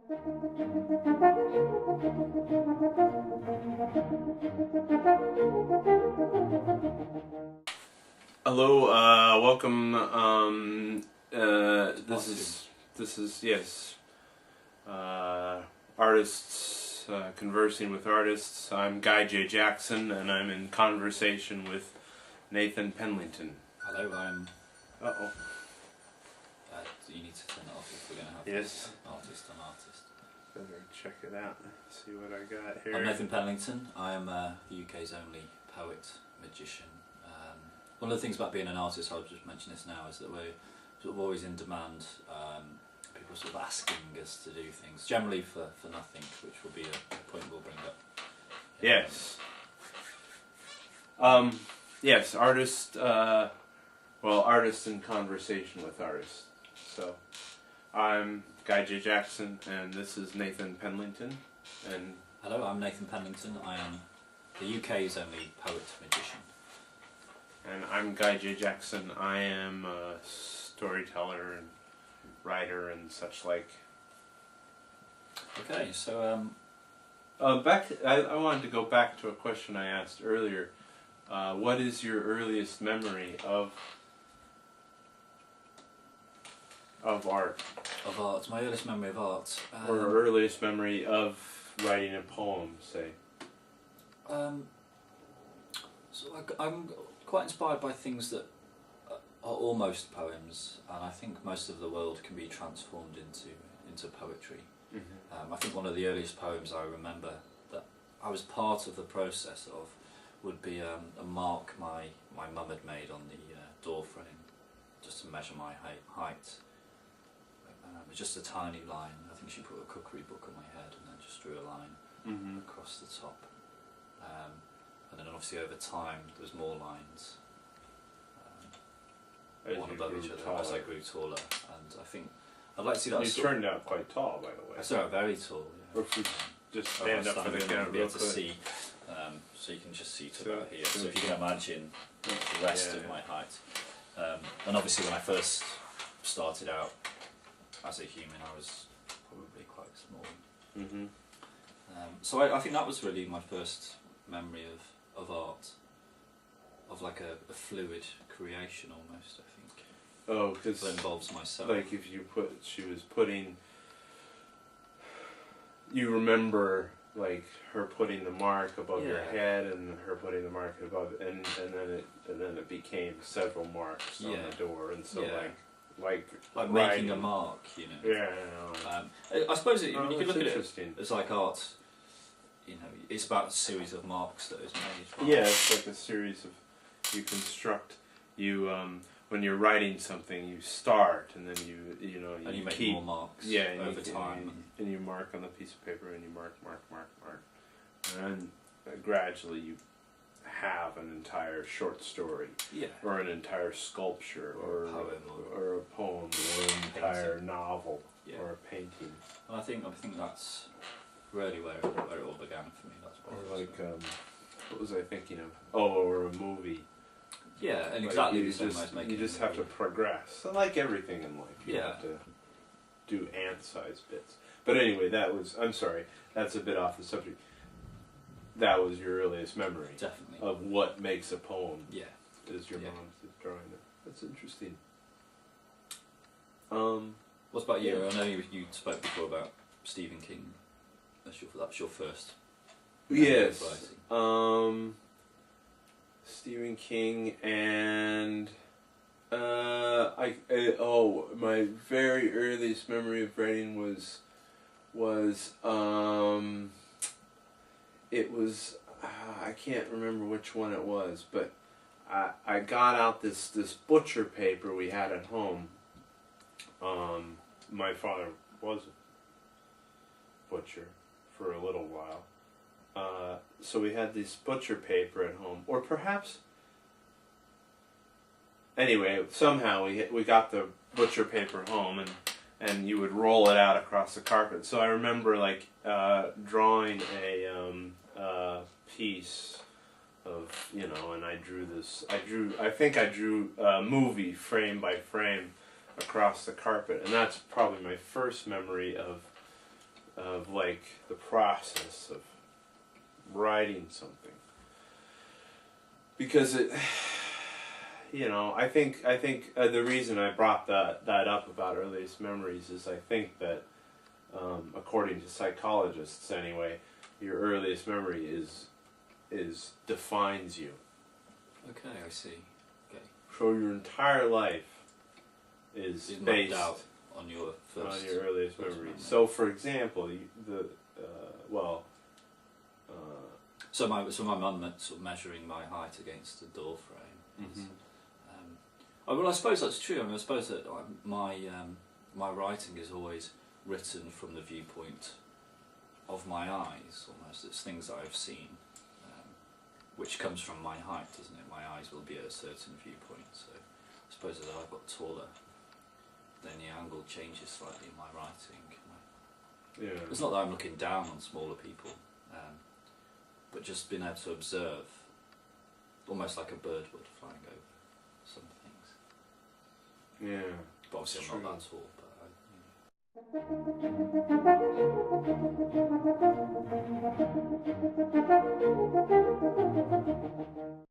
Hello, welcome. This is yes, artists conversing with artists. I'm Guy J. Jackson, and I'm in conversation with Nathan Penlington. Hello, I'm. Uh-oh. You need to turn it off if we're going to have Yes. artist on artist. Better check it out. See what I got here. I'm Nathan Penlington. I am the UK's only poet magician. One of the things about being an artist, I'll just mention this now, is that we're sort of always in demand. People sort of asking us to do things, generally for nothing, which will be a point we'll bring up. Yes. Yes, artist. Well, artist in conversation with artists. So, I'm Guy J. Jackson, and this is Nathan Penlington. And hello, I'm Nathan Penlington. I am the UK's only poet magician. And I'm Guy J. Jackson. I am a storyteller and writer and such like. Okay, so I wanted to go back to a question I asked earlier. What is your earliest memory of art? Of art. My earliest memory of art. Or earliest memory of writing a poem, say. So I'm quite inspired by things that are almost poems, and I think most of the world can be transformed into poetry. Mm-hmm. I think one of the earliest poems I remember that I was part of the process of would be a mark my mum had made on the door frame, just to measure my height. Just a tiny line. I think she put a cookery book on my head and then just drew a line across the top. And then obviously over time there was more lines, one above each other as I grew taller, and I think I'd like to see that. You turned out quite tall, by the way. I started out very tall. Yeah. Or if we just stand up for the camera, be able to see, so you can just see to about here. So if you can imagine the rest of my height, and obviously when I first started out as a human, I was probably quite small. Mm-hmm. So I think that was really my first memory of art, of like a fluid creation almost, I think. Oh, because that involves myself. Like if you she was putting, you remember like her putting the mark above your head and her putting the mark above, and then it became several marks on the door, and so like making a mark, you know. Yeah. I suppose you could look at it as like art. You know, it's about a series of marks that is made. Right? Yeah, it's like a series of, you construct, when you're writing something, you start, and then you make keep more marks over time. And you mark on the piece of paper, and you mark. And gradually you have an entire short story, or an entire sculpture, or a poem, or an entire novel, or a painting. And I think that's really where it all began for me. That's or like, what was I thinking of? Oh, or a movie. Yeah, and like exactly the same as making. You just have to progress. So like everything in life, you have to do ant-sized bits. But anyway, I'm sorry, that's a bit off the subject. That was your earliest memory. Definitely. Of what makes a poem. Yeah. Is your mom's drawing it. That's interesting. What about you? I know you spoke before about Stephen King. That's your first. Yes. Stephen King and my very earliest memory of writing was it was I can't remember which one it was, but I got out this butcher paper we had at home. My father was a butcher for a little while. So we had this butcher paper at home, or perhaps, anyway, somehow we got the butcher paper home, and you would roll it out across the carpet. So I remember like drawing a piece of, and I think I drew a movie frame by frame across the carpet, and that's probably my first memory of of like the process of writing something, because it, you know, I think the reason I brought that up about earliest memories is I think that according to psychologists anyway, your earliest memory is defines you. Okay, I see. Okay. So your entire life is based out on your first, on your earliest first memories. memory. So, for example, So my mum sort of measuring my height against the door frame. Mhm. Well, I suppose that's true. I mean, I suppose that my writing is always written from the viewpoint of my eyes, almost. It's things that I've seen, which comes from my height, doesn't it? My eyes will be at a certain viewpoint. So I suppose that I've got taller, then the angle changes slightly in my writing. yeah. It's not that I'm looking down on smaller people, but just being able to observe, almost like a bird would flying over some things. Yeah. But obviously It's I'm not true. that tall. But